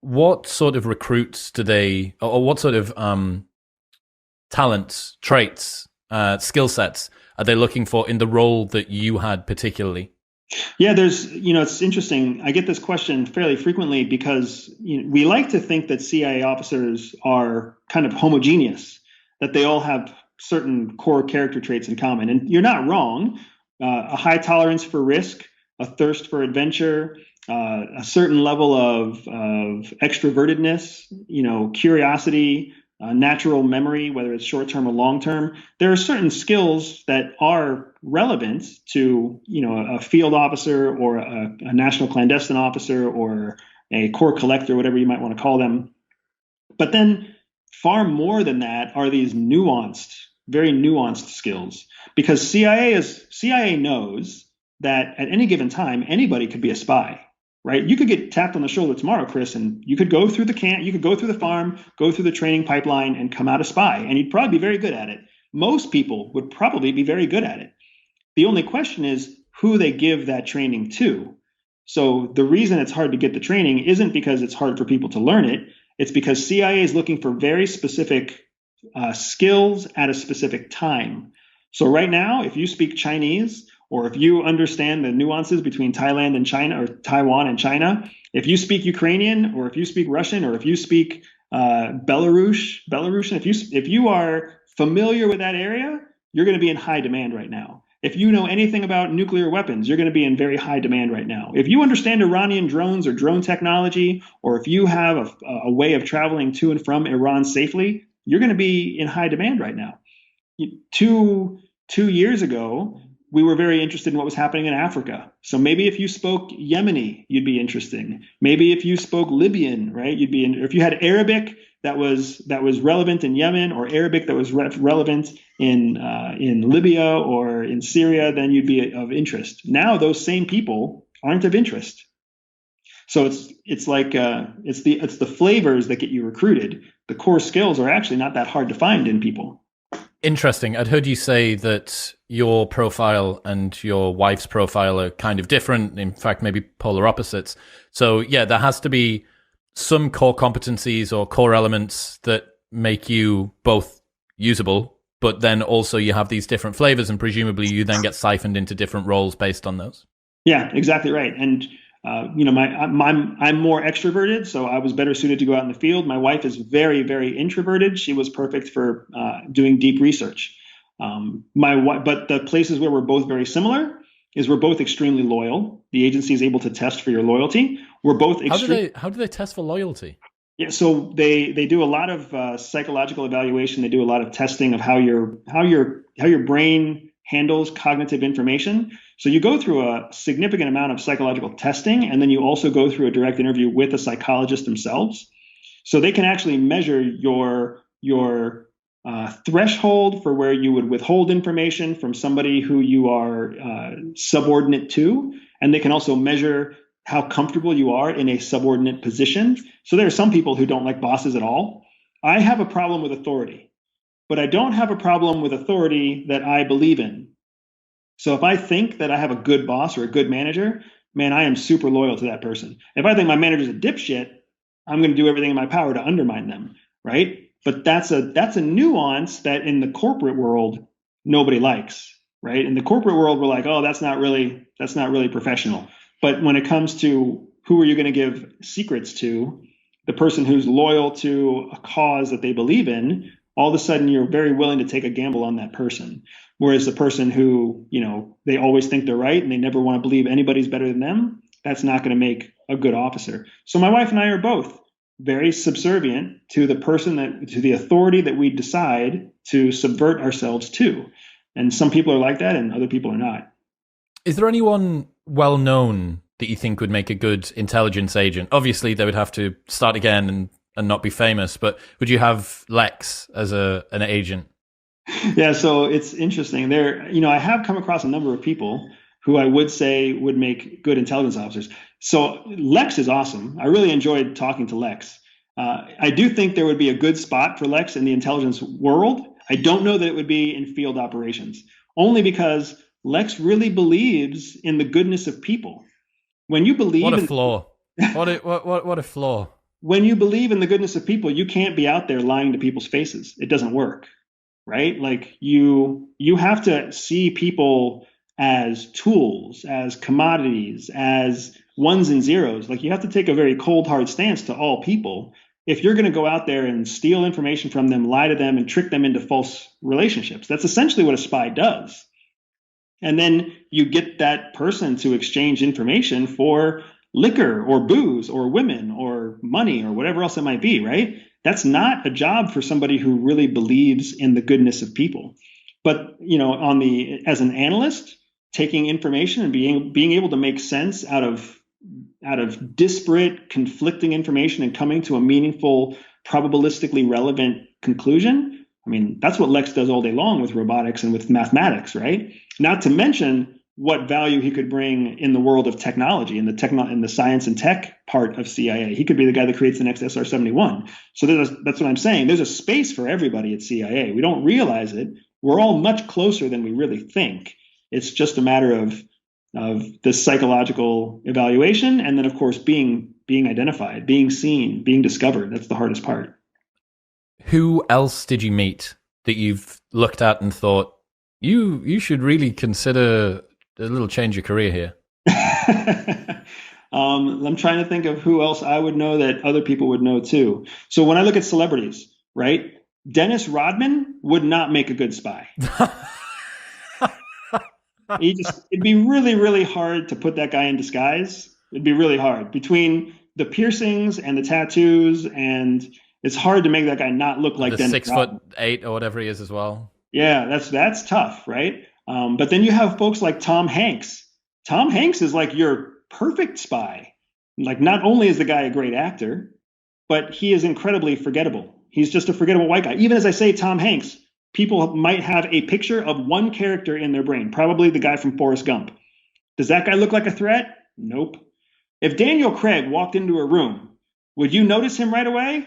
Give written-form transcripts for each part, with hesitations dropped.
what sort of recruits do they, or what sort of talents, traits, skill sets are they looking for in the role that you had particularly? Yeah, it's interesting. I get this question fairly frequently because we like to think that CIA officers are kind of homogeneous, that they all have certain core character traits in common. And you're not wrong. A high tolerance for risk, a thirst for adventure, a certain level of extrovertedness, curiosity, natural memory, whether it's short term or long term. There are certain skills that are relevant to, a field officer or a national clandestine officer or a core collector, whatever you might want to call them. But then far more than that are these nuanced, very nuanced skills because CIA knows that at any given time, anybody could be a spy, right? You could get tapped on the shoulder tomorrow, Chris, and you could go through the camp, you could go through the farm, go through the training pipeline and come out a spy, and you'd probably be very good at it. Most people would probably be very good at it. The only question is who they give that training to. So the reason it's hard to get the training isn't because it's hard for people to learn it. It's because CIA is looking for very specific skills at a specific time. So right now, if you speak Chinese, or if you understand the nuances between Thailand and China, or Taiwan and China, if you speak Ukrainian, or if you speak Russian, or if you speak Belarusian, if you are familiar with that area, you're going to be in high demand right now. If you know anything about nuclear weapons, you're going to be in very high demand right now. If you understand Iranian drones or drone technology, or if you have a way of traveling to and from Iran safely, you're going to be in high demand right now. Two years ago, we were very interested in what was happening in Africa. So maybe if you spoke Yemeni, you'd be interesting. Maybe if you spoke Libyan, right, you'd be in. If you had Arabic that was relevant in Yemen, or Arabic that was relevant in Libya or in Syria, then you'd be of interest. Now those same people aren't of interest. So it's like it's the flavors that get you recruited. The core skills are actually not that hard to find in people. Interesting. I'd heard you say that your profile and your wife's profile are kind of different. In fact, maybe polar opposites. So yeah, there has to be some core competencies or core elements that make you both usable, but then also you have these different flavors, and presumably you then get siphoned into different roles based on those. Yeah, exactly right. And I'm more extroverted, so I was better suited to go out in the field. My wife is very, very introverted. She was perfect for doing deep research. But the places where we're both very similar is we're both extremely loyal. The agency is able to test for your loyalty. We're both how do they test for loyalty? Yeah, so they do a lot of psychological evaluation. They do a lot of testing of how your brain handles cognitive information. So you go through a significant amount of psychological testing, and then you also go through a direct interview with a psychologist themselves. So they can actually measure your threshold for where you would withhold information from somebody who you are subordinate to, and they can also measure how comfortable you are in a subordinate position. So there are some people who don't like bosses at all. I have a problem with authority, but I don't have a problem with authority that I believe in. So if I think that I have a good boss or a good manager, man, I am super loyal to that person. If I think my manager's a dipshit, I'm going to do everything in my power to undermine them, right? But that's a nuance that in the corporate world nobody likes, right? In the corporate world, we're like, oh, that's not really professional. But when it comes to who are you going to give secrets to, the person who's loyal to a cause that they believe in, all of a sudden you're very willing to take a gamble on that person. Whereas the person who, they always think they're right and they never want to believe anybody's better than them, that's not going to make a good officer. So my wife and I are both very subservient to the authority that we decide to subvert ourselves to. And some people are like that and other people are not. Is there anyone well known that you think would make a good intelligence agent? Obviously, they would have to start again and not be famous, but would you have Lex as an agent? Yeah, so it's interesting. I have come across a number of people who I would say would make good intelligence officers. So Lex is awesome. I really enjoyed talking to Lex. I do think there would be a good spot for Lex in the intelligence world. I don't know that it would be in field operations, only because Lex really believes in the goodness of people. When you believe What a in flaw. What a flaw. when you believe in the goodness of people, you can't be out there lying to people's faces. It doesn't work, right? Like you have to see people as tools, as commodities, as ones and zeros. Like you have to take a very cold, hard stance to all people. If you're going to go out there and steal information from them, lie to them, and trick them into false relationships, that's essentially what a spy does. And then you get that person to exchange information for liquor or booze or women or money or whatever else it might be, right? That's not a job for somebody who really believes in the goodness of people. But, as an analyst, taking information and being able to make sense out of disparate, conflicting information and coming to a meaningful, probabilistically relevant conclusion. I mean, that's what Lex does all day long with robotics and with mathematics, right? Not to mention what value he could bring in the world of technology, in the science and tech part of CIA. He could be the guy that creates the next SR-71. So that's what I'm saying. There's a space for everybody at CIA. We don't realize it. We're all much closer than we really think. It's just a matter of the psychological evaluation, and then of course being identified, being seen, being discovered. That's the hardest part. Who else did you meet that you've looked at and thought you should really consider a little change of career here? I'm trying to think of who else I would know that other people would know too. So when I look at celebrities, right? Dennis Rodman would not make a good spy. It'd be really, really hard to put that guy in disguise. It'd be really hard between the piercings and the tattoos, and it's hard to make that guy not look like Dennis Rodman. 6'8" or whatever he is as well. Yeah, that's tough, right? But then you have folks like Tom Hanks. Tom Hanks is like your perfect spy. Like not only is the guy a great actor, but he is incredibly forgettable. He's just a forgettable white guy. Even as I say Tom Hanks, people might have a picture of one character in their brain, probably the guy from Forrest Gump. Does that guy look like a threat? Nope. If Daniel Craig walked into a room, would you notice him right away?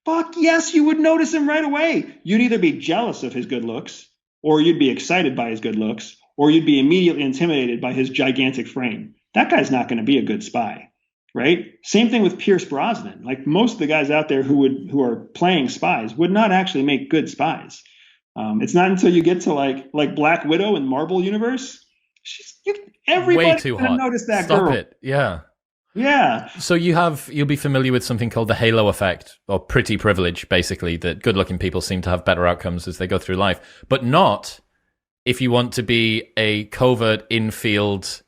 Fuck yes, you would notice him right away. You'd either be jealous of his good looks, or you'd be excited by his good looks, or you'd be immediately intimidated by his gigantic frame. That guy's not going to be a good spy, right? Same thing with Pierce Brosnan. Like most of the guys out there who are playing spies would not actually make good spies. It's not until you get to like Black Widow in Marvel Universe, everybody's going to notice that girl. Stop it. Yeah. Yeah. So you'll be familiar with something called the halo effect, or pretty privilege, basically, that good-looking people seem to have better outcomes as they go through life, but not if you want to be a covert in-field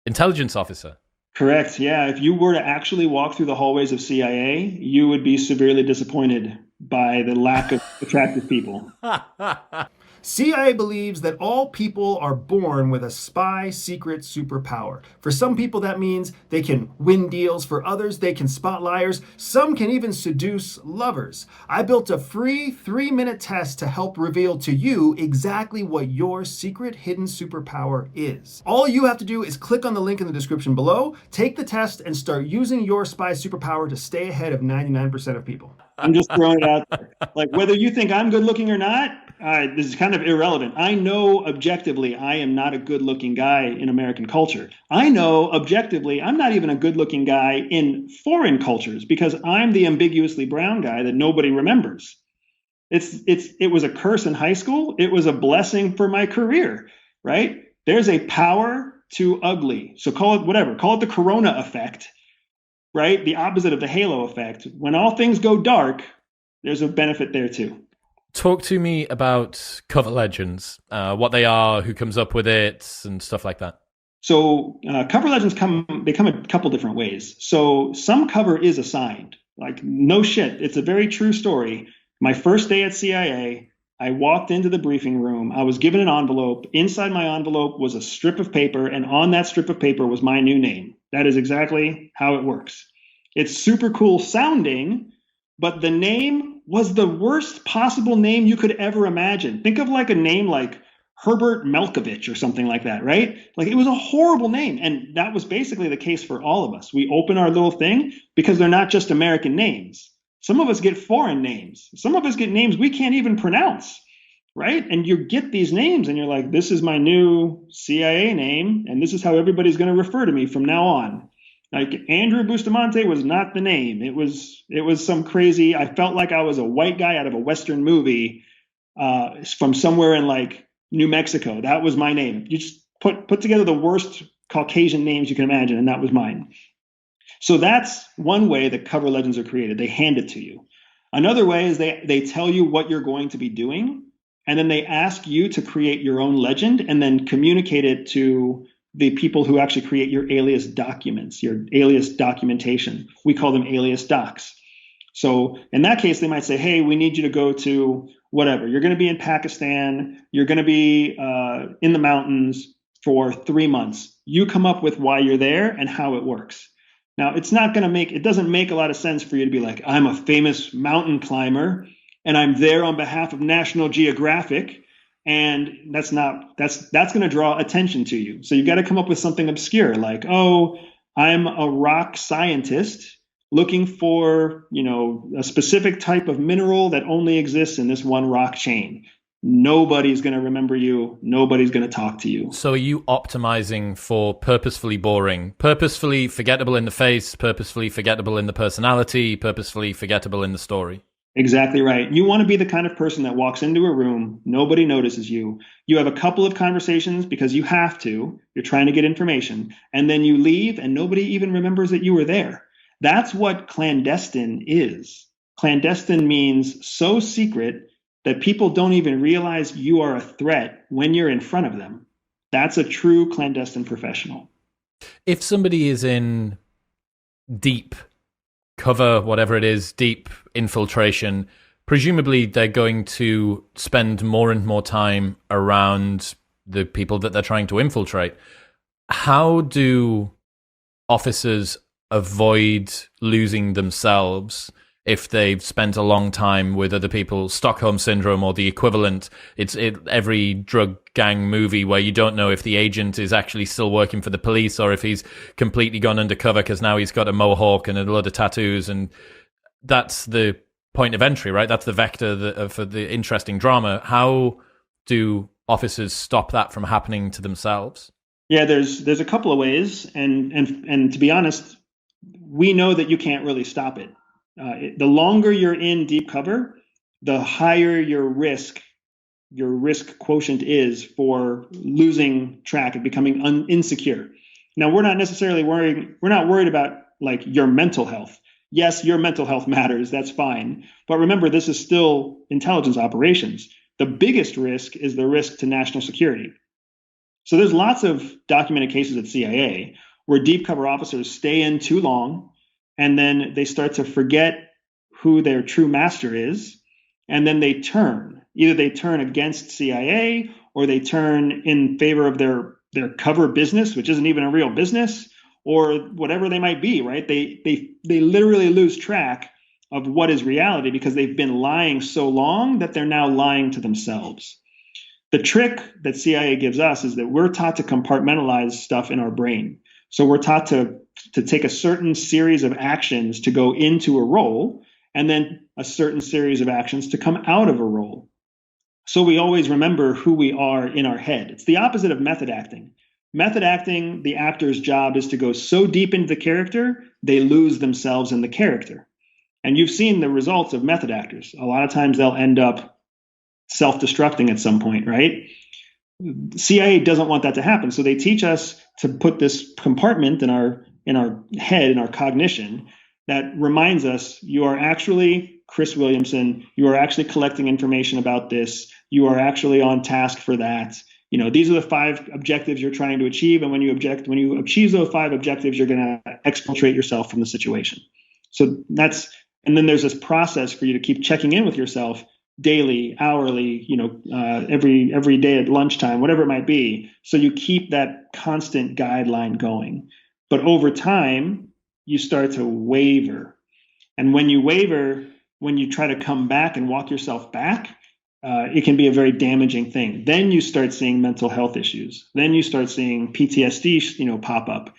intelligence officer. Correct. Yeah. If you were to actually walk through the hallways of CIA, you would be severely disappointed by the lack of attractive people. CIA believes that all people are born with a spy secret superpower. For some people, that means they can win deals. For others, they can spot liars. Some can even seduce lovers. I built a free 3-minute test to help reveal to you exactly what your secret hidden superpower is. All you have to do is click on the link in the description below, take the test, and start using your spy superpower to stay ahead of 99% of people. I'm just throwing it out there. Like, whether you think I'm good looking or not, this is kind of irrelevant. I know objectively I am not a good looking guy in American culture. I know objectively I'm not even a good looking guy in foreign cultures because I'm the ambiguously brown guy that nobody remembers. It was a curse in high school. It was a blessing for my career, right? There's a power to ugly. So call it whatever. Call it the Corona effect. Right? The opposite of the halo effect. When all things go dark, there's a benefit there too. Talk to me about cover legends, what they are, who comes up with it, and stuff like that. So cover legends come a couple different ways. So some cover is assigned. Like, no shit. It's a very true story. My first day at CIA, I walked into the briefing room. I was given an envelope. Inside my envelope was a strip of paper, and on that strip of paper was my new name. That is exactly how it works. It's super cool sounding, but the name was the worst possible name you could ever imagine. Think of like a name like Herbert Malkovich or something like that, right? Like, it was a horrible name. And that was basically the case for all of us. We open our little thing because they're not just American names. Some of us get foreign names. Some of us get names we can't even pronounce, right? And you get these names and you're like, this is my new CIA name, and this is how everybody's going to refer to me from now on. Like Andrew Bustamante was not the name. It was some crazy. I felt like I was a white guy out of a Western movie from somewhere in like New Mexico. That was my name. You just put together the worst Caucasian names you can imagine, and that was mine. So that's one way that cover legends are created. They hand it to you. Another way is they tell you what you're going to be doing, and then they ask you to create your own legend and then communicate it to the people who actually create your alias documents, your alias documentation. We call them alias docs. So in that case, they might say, hey, we need you to go to whatever. You're going to be in Pakistan. You're going to be in the mountains for 3 months. You come up with why you're there and how it works. Now, it doesn't make a lot of sense for you to be like, I'm a famous mountain climber and I'm there on behalf of National Geographic. And that's going to draw attention to you. So you've got to come up with something obscure like, oh, I'm a rock scientist looking for, a specific type of mineral that only exists in this one rock chain. Nobody's going to remember you. Nobody's going to talk to you. So are you optimizing for purposefully boring, purposefully forgettable in the face, purposefully forgettable in the personality, purposefully forgettable in the story? Exactly right. You want to be the kind of person that walks into a room, nobody notices you. You have a couple of conversations because you have to. You're trying to get information. And then you leave and nobody even remembers that you were there. That's what clandestine is. Clandestine means so secret that people don't even realize you are a threat when you're in front of them. That's a true clandestine professional. If somebody is in deep cover, whatever it is, deep infiltration, presumably they're going to spend more and more time around the people that they're trying to infiltrate. How do officers avoid losing themselves if they've spent a long time with other people? Stockholm Syndrome or the equivalent. It's every drug gang movie where you don't know if the agent is actually still working for the police or if he's completely gone undercover because now he's got a mohawk and a load of tattoos. And that's the point of entry, right? That's the vector for the interesting drama. How do officers stop that from happening to themselves? Yeah, there's a couple of ways. And to be honest, we know that you can't really stop it. The longer you're in deep cover, the higher your risk quotient is for losing track and becoming insecure. Now, we're not worried about like your mental health. Yes, your mental health matters. That's fine. But remember, this is still intelligence operations. The biggest risk is the risk to national security. So there's lots of documented cases at CIA where deep cover officers stay in too long and then they start to forget who their true master is. And then they turn. Either they turn against CIA or they turn in favor of their cover business, which isn't even a real business, or whatever they might be, right? They literally lose track of what is reality because they've been lying so long that they're now lying to themselves. The trick that CIA gives us is that we're taught to compartmentalize stuff in our brain. So we're taught to take a certain series of actions to go into a role and then a certain series of actions to come out of a role. So we always remember who we are in our head. It's the opposite of method acting. Method acting, the actor's job is to go so deep into the character, they lose themselves in the character. And you've seen the results of method actors. A lot of times they'll end up self-destructing at some point, right? CIA doesn't want that to happen. So they teach us to put this compartment in our head, in our cognition, that reminds us you are actually Chris Williamson. You are actually collecting information about this. You are actually on task for that. These are the 5 objectives you're trying to achieve. And when you achieve those 5 objectives, you're going to exfiltrate yourself from the situation. So and then there's this process for you to keep checking in with yourself daily, hourly, every day at lunchtime, whatever it might be. So you keep that constant guideline going. But over time, you start to waver. And when you waver, when you try to come back and walk yourself back, it can be a very damaging thing. Then you start seeing mental health issues. Then you start seeing PTSD, pop up.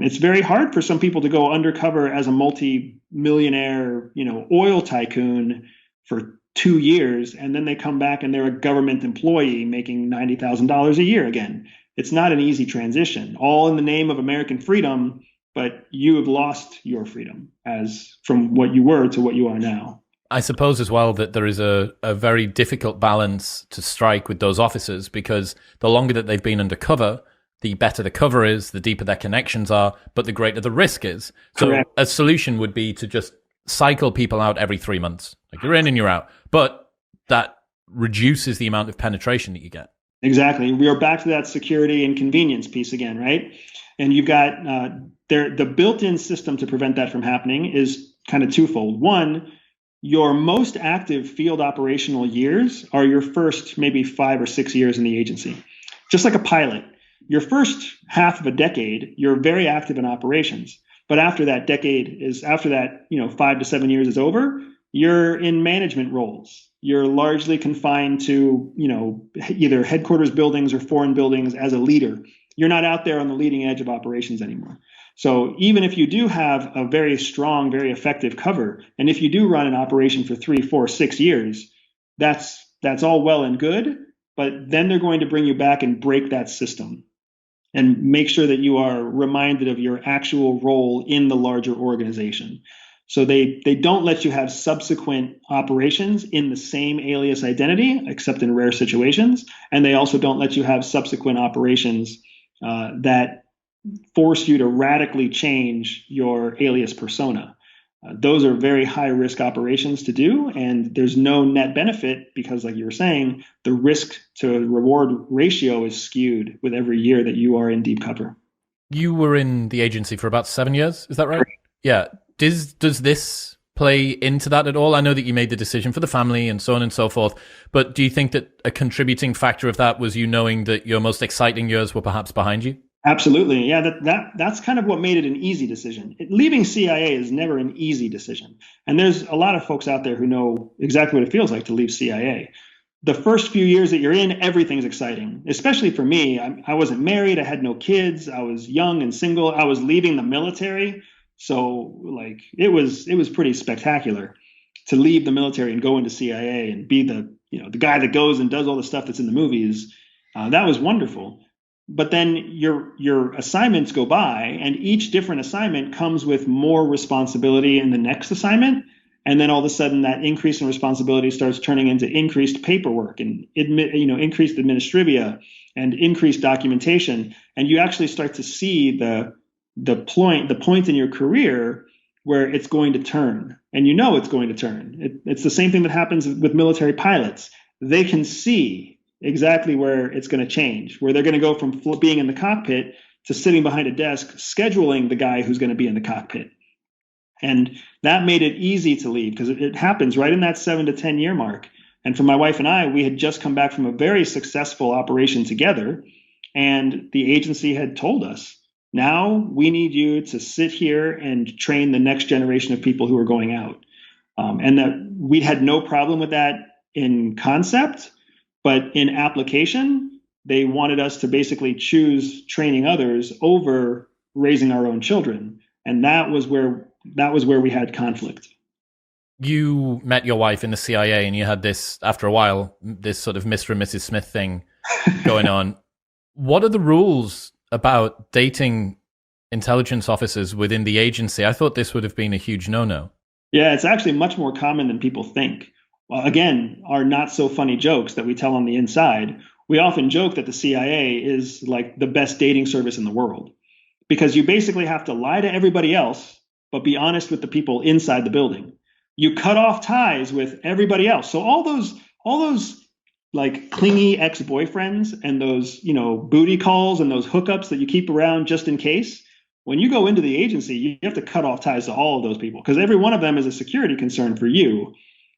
It's very hard for some people to go undercover as a multi-millionaire, oil tycoon for 2 years, and then they come back and they're a government employee making $90,000 a year again. It's not an easy transition. All in the name of American freedom, but you have lost your freedom as from what you were to what you are now. I suppose as well that there is a very difficult balance to strike with those officers, because the longer that they've been undercover, the better the cover is, the deeper their connections are, but the greater the risk is. So Correct. a solution would be to just cycle people out every 3 months. Like, you're in and you're out. But that reduces the amount of penetration that you get. Exactly. We are back to that security and convenience piece again, right? And you've got the built-in system to prevent that from happening is kind of twofold. One, your most active field operational years are your first maybe 5 or 6 years in the agency. Just like a pilot, your first half of a decade, you're very active in operations. But after that 5 to 7 years is over, you're in management roles. You're largely confined to, either headquarters buildings or foreign buildings as a leader. You're not out there on the leading edge of operations anymore. So even if you do have a very strong, very effective cover, and if you do run an operation for 3, 4, 6 years, that's all well and good, but then they're going to bring you back and break that system and make sure that you are reminded of your actual role in the larger organization. So they don't let you have subsequent operations in the same alias identity, except in rare situations. And they also don't let you have subsequent operations that force you to radically change your alias persona. Those are very high risk operations to do, and there's no net benefit because, like you were saying, the risk to reward ratio is skewed with every year that you are in deep cover. You were in the agency for about 7 years, is that right? Yeah. Does this play into that at all? I know that you made the decision for the family and so on and so forth, but do you think that a contributing factor of that was you knowing that your most exciting years were perhaps behind you? Absolutely. Yeah, that's kind of what made it an easy decision. Leaving CIA is never an easy decision. And there's a lot of folks out there who know exactly what it feels like to leave CIA. The first few years that you're in, everything's exciting, especially for me. I wasn't married. I had no kids. I was young and single. I was leaving the military. So it was pretty spectacular to leave the military and go into CIA and be the guy that goes and does all the stuff that's in the movies. That was wonderful. But then your assignments go by, and each different assignment comes with more responsibility in the next assignment. And then all of a sudden that increase in responsibility starts turning into increased paperwork and increased administrivia and increased documentation. And you actually start to see the point in your career where it's going to turn, and it's going to turn. It's the same thing that happens with military pilots. They can see exactly where it's going to change, where they're going to go from being in the cockpit to sitting behind a desk, scheduling the guy who's going to be in the cockpit. And that made it easy to leave because it happens right in that 7 to 10 year mark. And for my wife and I, we had just come back from a very successful operation together. And the agency had told us, now we need you to sit here and train the next generation of people who are going out. And that we had no problem with that in concept. But in application, they wanted us to basically choose training others over raising our own children. And that was where we had conflict. You met your wife in the CIA and you had this, after a while, this sort of Mr. and Mrs. Smith thing going on. What are the rules about dating intelligence officers within the agency? I thought this would have been a huge no-no. Yeah, it's actually much more common than people think. Again, our not so funny jokes that we tell on the inside, we often joke that the CIA is like the best dating service in the world because you basically have to lie to everybody else, but be honest with the people inside the building. You cut off ties with everybody else. So all those like clingy ex-boyfriends and those, booty calls and those hookups that you keep around just in case, when you go into the agency, you have to cut off ties to all of those people because every one of them is a security concern for you.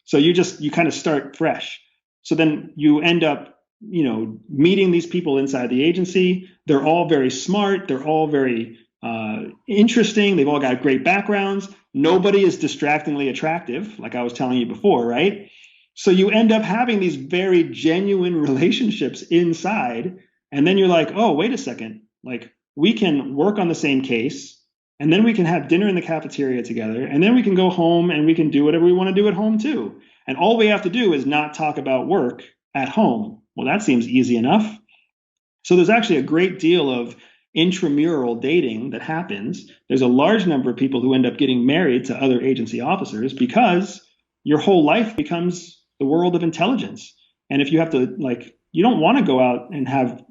So you kind of start fresh. So then you end up, meeting these people inside the agency. They're all very smart. They're all very interesting. They've all got great backgrounds. Nobody is distractingly attractive, like I was telling you before, right? So you end up having these very genuine relationships inside. And then you're like, oh, wait a second. Like we can work on the same case. And then we can have dinner in the cafeteria together. And then we can go home and we can do whatever we want to do at home too. And all we have to do is not talk about work at home. Well, that seems easy enough. So there's actually a great deal of intramural dating that happens, there's a large number of people who end up getting married to other agency officers because your whole life becomes the world of intelligence. And if you have to, like, you don't want to go out and have,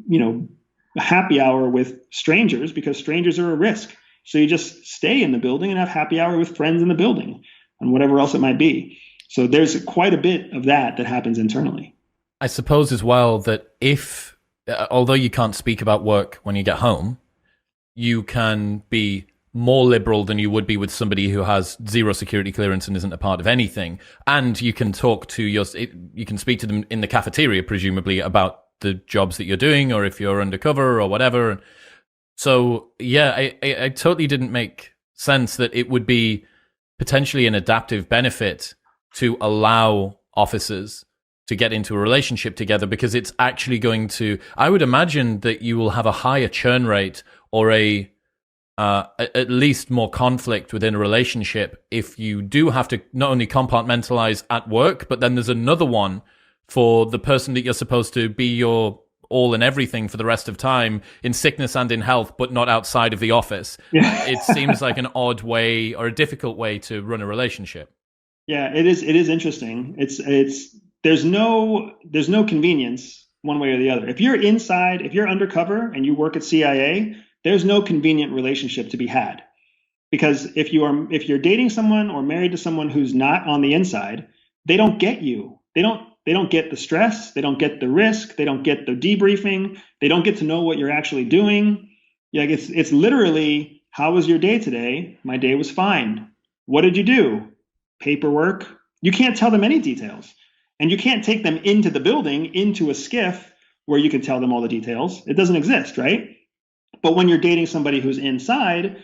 a happy hour with strangers because strangers are a risk. So you just stay in the building and have happy hour with friends in the building and whatever else it might be. So there's quite a bit of that happens internally. I suppose as well that if, although you can't speak about work when you get home, you can be more liberal than you would be with somebody who has zero security clearance and isn't a part of anything. And you can talk to you can speak to them in the cafeteria, presumably, about the jobs that you're doing, or if you're undercover or whatever. So yeah, I totally didn't make sense that it would be potentially an adaptive benefit to allow officers to get into a relationship together, because it's actually going to, I would imagine that you will have a higher churn rate or at least more conflict within a relationship if you do have to not only compartmentalize at work, but then there's another one for the person that you're supposed to be your all and everything for the rest of time, in sickness and in health, but not outside of the office. Yeah. It seems like an odd way or a difficult way to run a relationship. Yeah, it is interesting. There's no convenience one way or the other. If you're undercover and you work at CIA, there's no convenient relationship to be had. Because if you're dating someone or married to someone who's not on the inside, they don't get you. They don't get the stress, they don't get the risk, they don't get the debriefing, they don't get to know what you're actually doing. Like it's literally, how was your day today? My day was fine. What did you do? Paperwork. You can't tell them any details. And you can't take them into the building, into a skiff where you can tell them all the details. It doesn't exist, right? But when you're dating somebody who's inside,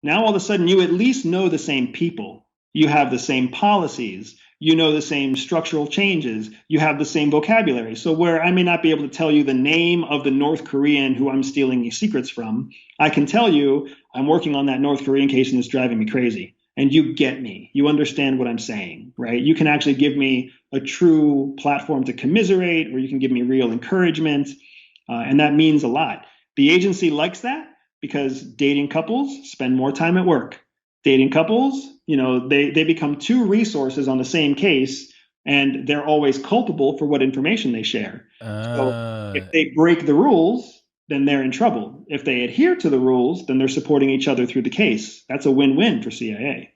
now all of a sudden you at least know the same people. You have the same policies. You know the same structural changes. You have the same vocabulary. So where I may not be able to tell you the name of the North Korean who I'm stealing these secrets from, I can tell you I'm working on that North Korean case and it's driving me crazy. And you get me. You understand what I'm saying, right? You can actually give me a true platform to commiserate, or you can give me real encouragement. And that means a lot. The agency likes that because dating couples spend more time at work. Dating couples, they become two resources on the same case, and they're always culpable for what information they share. So if they break the rules, then they're in trouble. If they adhere to the rules, then they're supporting each other through the case. That's a win-win for CIA.